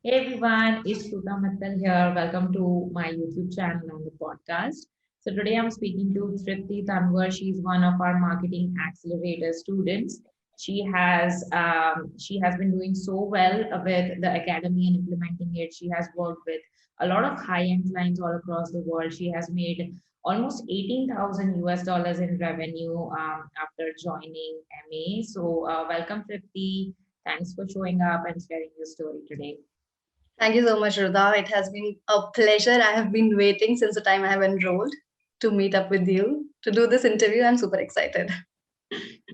Hey everyone, it's Shruta Mittal here. Welcome to my YouTube channel and the podcast. So today I'm speaking to Tripti Tanwar. She's one of our marketing accelerator students. She has been doing so well with the academy and implementing it. She has worked with a lot of high-end clients all across the world. She has made almost 18,000 US dollars in revenue after joining MA. So welcome Tripti. Thanks for showing up and sharing your story today. Thank you so much, Rudha. It has been a pleasure. I have been waiting since the time I have enrolled to meet up with you to do this interview. I'm super excited.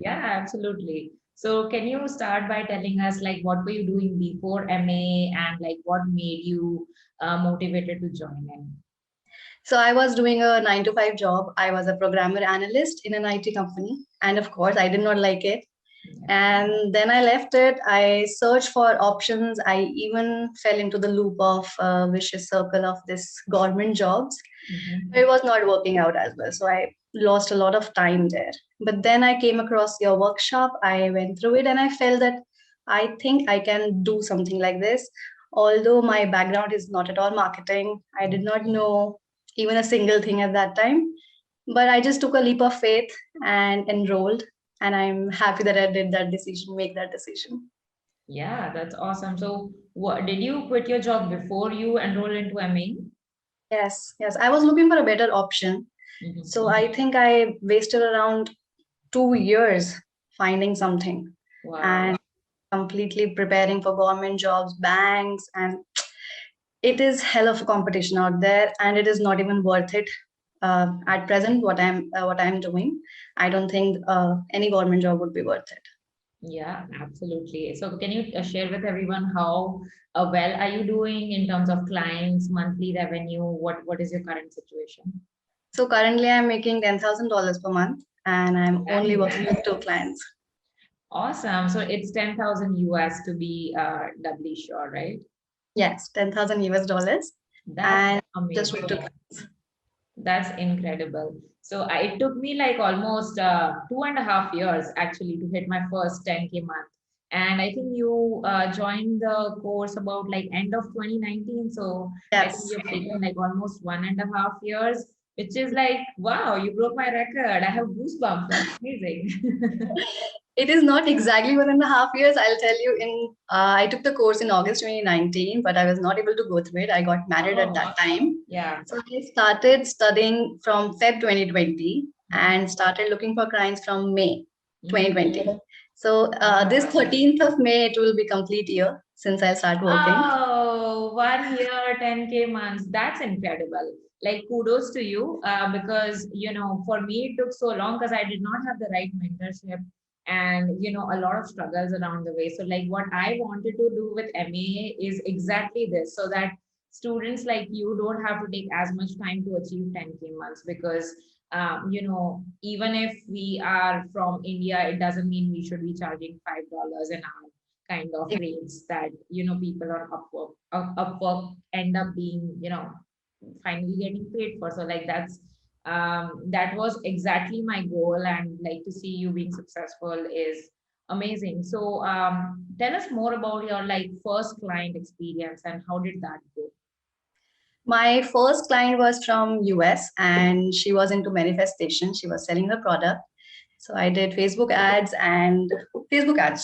Yeah, absolutely. So can you start by telling us like what were you doing before MA and like what made you motivated to join in? So I was doing a 9 to 5 job. I was a programmer analyst in an IT company. And of course, I did not like it. Yeah. And then I left it. I searched for options. I even fell into the loop of vicious circle of this government jobs. Mhm. It was not working out as well. So I lost a lot of time there. But then I came across your workshop. I went through it and I felt that I think I can do something like this. Although my background is not at all marketing, I did not know even a single thing at that time. But I just took a leap of faith and enrolled. And I'm happy that I did that decision, make that decision. Yeah, that's awesome. So what did you quit your job before you enroll into MA? Yes, yes. I was looking for a better option. So Mhm. I think I wasted around 2 years finding something Wow. and completely preparing for government jobs, banks, and it is hell of a competition out there, and it is not even worth it. At present, what I'm doing, I don't think any government job would be worth it. Yeah, absolutely. So can you share with everyone how well are you doing in terms of clients, monthly revenue? What is your current situation? So currently, I'm making $10,000 per month, and I'm only Nice. working with two clients. Awesome. So it's 10,000 US to be doubly sure, right? Yes, 10,000 US dollars, That's and just with two amazing. clients. That's incredible. So it took me like almost 2.5 years actually to hit my first 10K month. And I think you joined the course about like end of 2019. So I think Yes. you've taken like almost 1.5 years, which is like, wow, you broke my record. I have goosebumps. That's amazing. It is not exactly 1.5 years. I'll tell you. I took the course in August 2019, but I was not able to go through it. I got married at Oh, that time, yeah. so I started studying from Feb 2020 Mhm. and started looking for clients from May Mhm. 2020. So this Wow. 13th of May, it will be complete year since I start working. Oh, 1 year, 10K months. That's incredible. Like kudos to you, because for me it took so long because I did not have the right mentorship and a lot of struggles around the way. So like what I wanted to do with MA is exactly this, so that students like you don't have to take as much time to achieve 10K months because even if we are from India, it doesn't mean we should be charging $5 an hour kind of rates that people on Upwork end up being finally getting paid for. So like that was exactly my goal, and like to see you being successful is amazing. So tell us more about your like first client experience and how did that go? My first client was from US and she was into manifestation. She was selling her product. So I did Facebook ads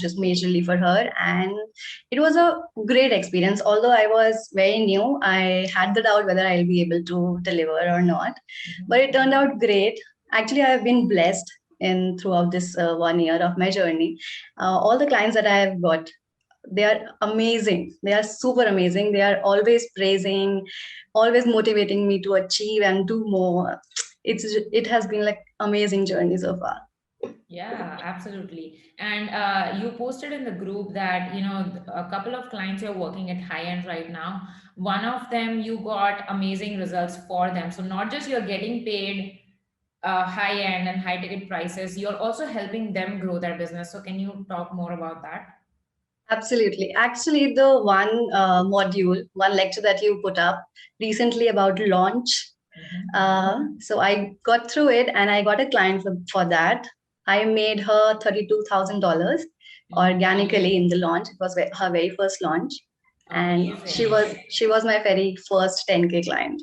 just majorly for her. And it was a great experience. Although I was very new, I had the doubt whether I'll be able to deliver or not. But it turned out great. Actually, I have been blessed in throughout this 1 year of my journey. All the clients that I have got, they are amazing. They are super amazing. They are always praising, always motivating me to achieve and do more. It has been like amazing journey so far. Yeah, absolutely. And you posted in the group that, a couple of clients you're working at high end right now. One of them, you got amazing results for them. So not just you're getting paid high end and high ticket prices, you're also helping them grow their business. So can you talk more about that? Absolutely. Actually, the one lecture that you put up recently about launch. Mhm. So I got through it and I got a client for that. I made her $32,000 Mhm. organically in the launch. It was her very first launch. and Amazing. she was my very first 10K client.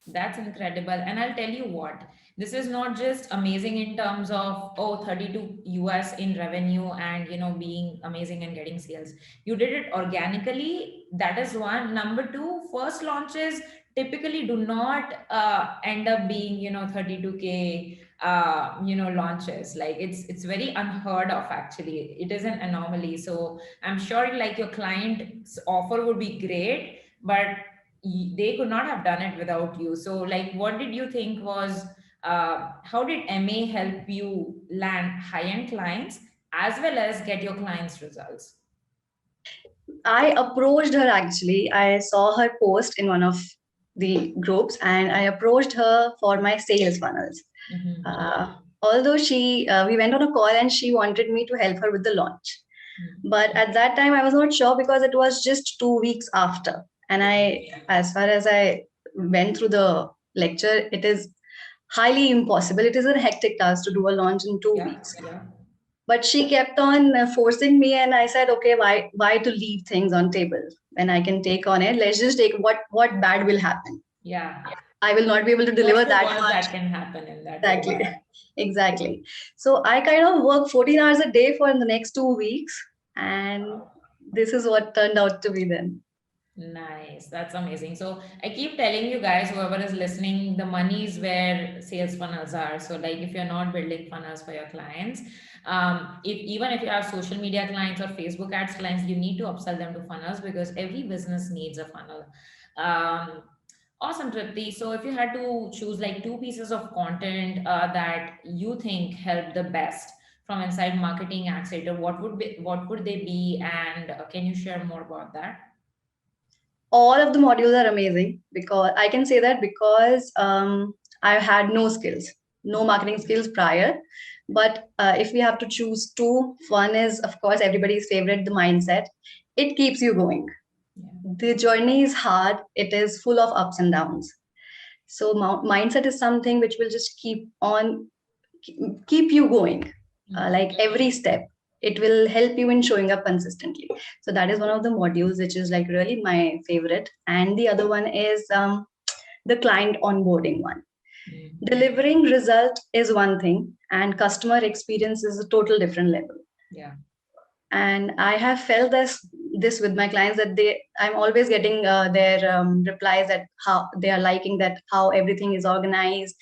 That's incredible. And I'll tell you what, this is not just amazing in terms of, oh, 32 US in revenue and, being amazing and getting sales. You did it organically. That is one. Number two, first launches typically do not end up being, 32K, launches. Like it's very unheard of, actually. It is an anomaly. So I'm sure like your client's offer would be great, but they could not have done it without you. So like what did you think was how did MA help you land high-end clients as well as get your clients results? I approached her actually. I saw her post in one of the groups and I approached her for my sales funnels. Mhm. Although we went on a call and she wanted me to help her with the launch. But at that time, I was not sure because it was just 2 weeks after. And as far as I went through the lecture, it is highly impossible. It is a hectic task to do a launch in 2 weeks. Yeah. But she kept on forcing me, and I said, okay, why to leave things on table when I can take on it? Let's just take what bad will happen. Yeah. I will not be able to deliver What's the that worst much. that can happen in that? Exactly. Exactly. So I kind of worked 14 hours a day for the next 2 weeks. And this is what turned out to be then. Nice. That's amazing. So I keep telling you guys, whoever is listening, the money is where sales funnels are. So like if you're not building funnels for your clients, if even if you have social media clients or Facebook ads clients, you need to upsell them to funnels because every business needs a funnel. Um, awesome, Tripti. So if you had to choose like two pieces of content that you think help the best from inside Marketing Accelerator, what would they be, and can you share more about that? All of the modules are amazing because I can say that because I had no skills, no marketing skills prior. But if we have to choose two, one is, of course, everybody's favorite, the mindset. It keeps you going. Yeah. The journey is hard, it is full of ups and downs. So, mindset is something which will just keep you going, like every step. It will help you in showing up consistently. So that is one of the modules which is like really my favorite. And the other one is the client onboarding one. Delivering result is one thing, and customer experience is a total different level. Yeah. And I have felt this with my clients that I'm always getting their replies that how they are liking that how everything is organized,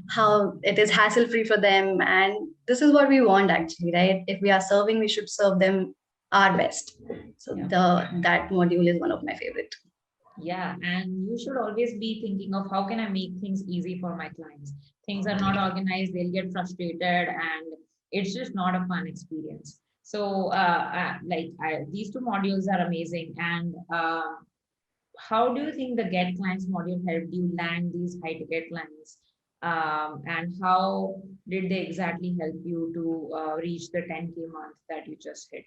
how it is hassle free for them, and this is what we want actually, right? If we are serving, we should serve them our best. So that module is one of my favorite. Yeah, and you should always be thinking of how can I make things easy for my clients. Things are not organized, they'll get frustrated, and it's just not a fun experience. So, these two modules are amazing. And how do you think the Get Clients module helped you land these high ticket clients? And how did they exactly help you to reach the 10K month that you just hit?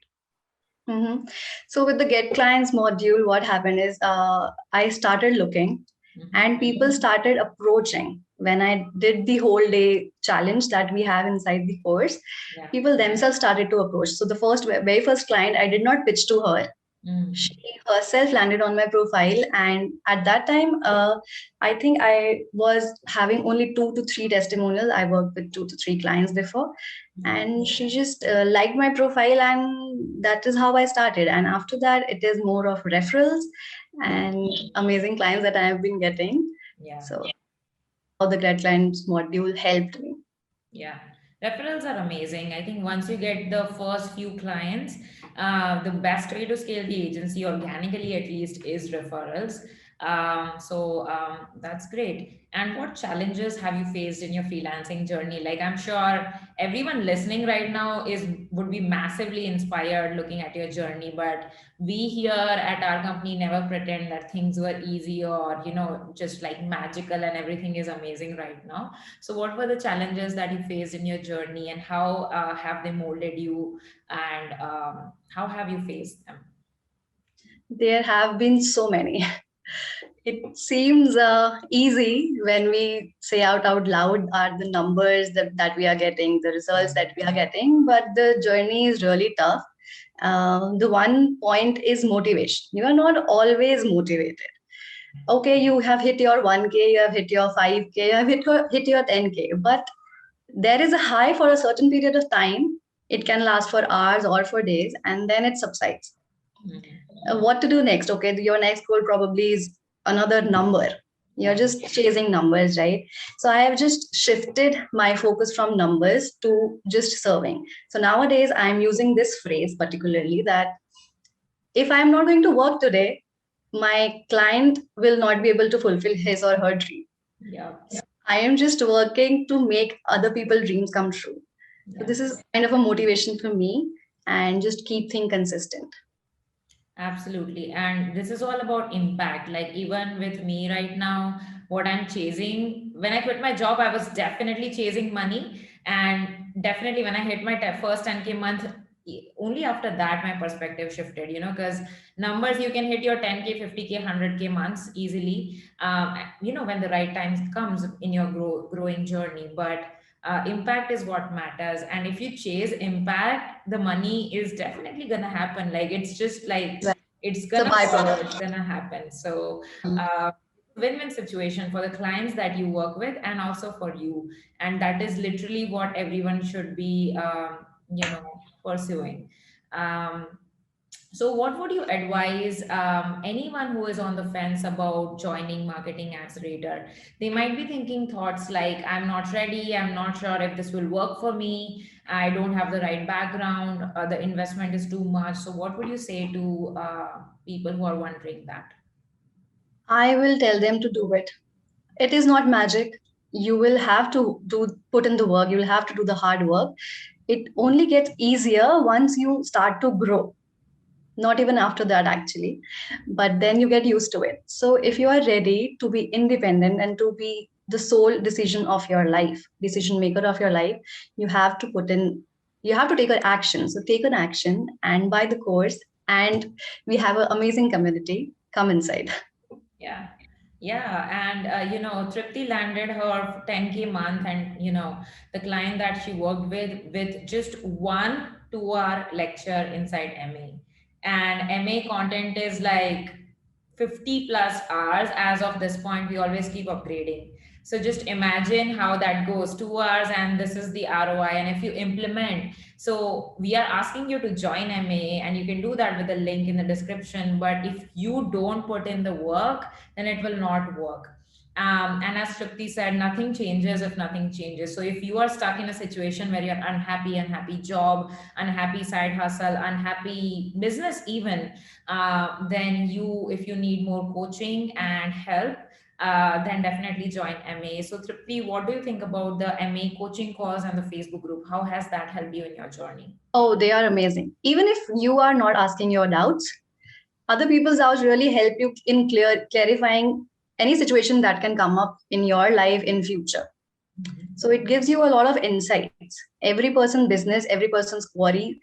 Mm-hmm. So with the Get Clients module, what happened is I started looking and people started approaching. When I did the whole day challenge that we have inside the course, people themselves started to approach. So the very first client, I did not pitch to her. She herself landed on my profile, and at that time I think I was having only 2 to 3 testimonials. I worked with 2 to 3 clients before, and she just liked my profile, and that is how I started. And after that, it is more of referrals and amazing clients that I have been getting. So how the Get Clients module helped me. Yeah, referrals are amazing. I think once you get the first few clients, the best way to scale the agency organically, at least, is referrals. That's great. And what challenges have you faced in your freelancing journey? Like, I'm sure everyone listening right now would be massively inspired looking at your journey, but we here at our company never pretend that things were easy or just like magical and everything is amazing right now. So what were the challenges that you faced in your journey, and how have they molded you, and how have you faced them? There have been so many. It seems easy when we say out loud are the numbers that we are getting, the results that we are getting, but the journey is really tough. The one point is motivation. You are not always motivated. Okay, you have hit your 1K, you have hit your 5K, you have hit your 10K, but there is a high for a certain period of time. It can last for hours or for days, and then it subsides. What to do next? Okay, your next goal probably is another number. You're just chasing numbers, right? So I have just shifted my focus from numbers to just serving. So nowadays I'm using this phrase particularly, that if I'm not going to work today, my client will not be able to fulfill his or her dream. Yeah. I am just working to make other people's dreams come true. So this is kind of a motivation for me, and just keep things consistent. Absolutely. And this is all about impact. Like, even with me right now, what I'm chasing, when I quit my job, I was definitely chasing money. And definitely when I hit my first 10K month, only after that my perspective shifted, because numbers, you can hit your 10K, 50K, 100K months easily, when the right time comes in your growing journey. But impact is what matters, and if you chase impact, the money is definitely gonna happen. Like, it's just like, Right. it's It's a gonna follow, byproduct. it's gonna happen. So uh, win-win situation for the clients that you work with, and also for you. And that is literally what everyone should be pursuing. um, so, what would you advise anyone who is on the fence about joining Marketing Accelerator? They might be thinking thoughts like, I'm not ready, I'm not sure if this will work for me, I don't have the right background, the investment is too much. So, what would you say to people who are wondering that? I will tell them to do it. It is not magic. You will have to put in the work. You will have to do the hard work. It only gets easier once you start to grow. Not even after that, actually, but then you get used to it. So if you are ready to be independent and to be the sole decision maker of your life, you have to you have to take an action. So take an action and buy the course, and we have an amazing community. Come inside. Yeah. Yeah. And, Tripti landed her 10K month, and, the client that she worked with just 1 2 hour lecture inside MA. And MA content is like 50 plus hours. As of this point, we always keep upgrading. So just imagine how that goes, 2 hours, and this is the ROI. And if you implement, so we are asking you to join MA, and you can do that with the link in the description. But if you don't put in the work, then it will not work. And as Tripti said, nothing changes if nothing changes. So if you are stuck in a situation where you're unhappy job, unhappy side hustle, unhappy business even, then if you need more coaching and help, then definitely join MA. So Tripti, what do you think about the MA coaching course and the Facebook group? How has that helped you in your journey? Oh, they are amazing. Even if you are not asking your doubts, other people's doubts really help you in clarifying any situation that can come up in your life in future. So it gives you a lot of insights. Every person's business, every person's query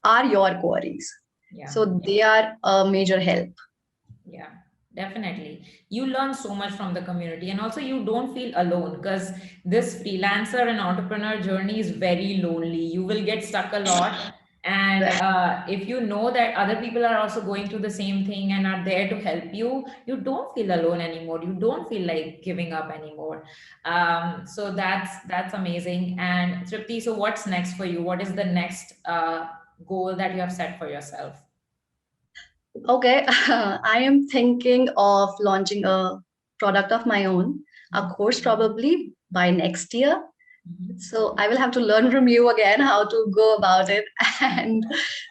are your queries. Yeah. So they are a major help. Yeah, definitely. You learn so much from the community, and also you don't feel alone, because this freelancer and entrepreneur journey is very lonely. You will get stuck a lot. And if you know that other people are also going through the same thing and are there to help you, you don't feel alone anymore. You don't feel like giving up anymore. So that's amazing. And Tripti, so what's next for you? What is the next goal that you have set for yourself? Okay, I am thinking of launching a product of my own, a course probably by next year. So I will have to learn from you again how to go about it, and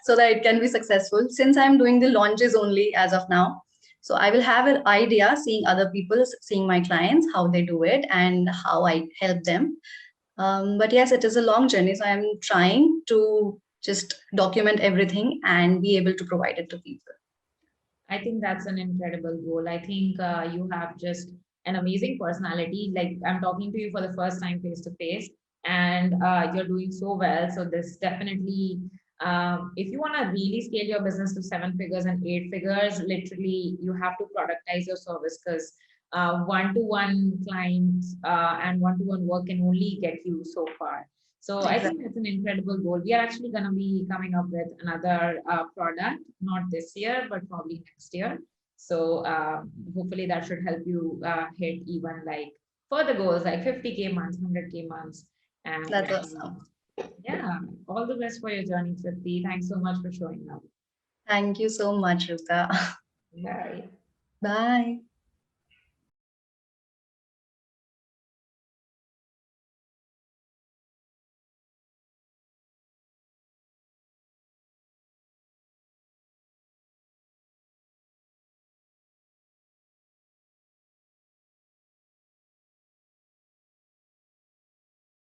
so that it can be successful. Since I'm doing the launches only as of now, so I will have an idea, seeing other people, seeing my clients, how they do it and how I help them. But yes, it is a long journey. So I'm trying to just document everything and be able to provide it to people. I think that's an incredible goal. I think you have just an amazing personality. Like, I'm talking to you for the first time face to face, and you're doing so well. So this definitely, if you want to really scale your business to 7 figures and 8 figures, literally you have to productize your service, because one-to-one clients and one-to-one work can only get you so far. So I think that's an incredible goal. We are actually going to be coming up with another product, not this year, but probably next year. So hopefully that should help you hit even like further goals like 50K months, 100K months. And That's awesome. yeah, all the best for your journey, Tripti. Thanks so much for showing up. Thank you so much, Ruka. Bye. Bye.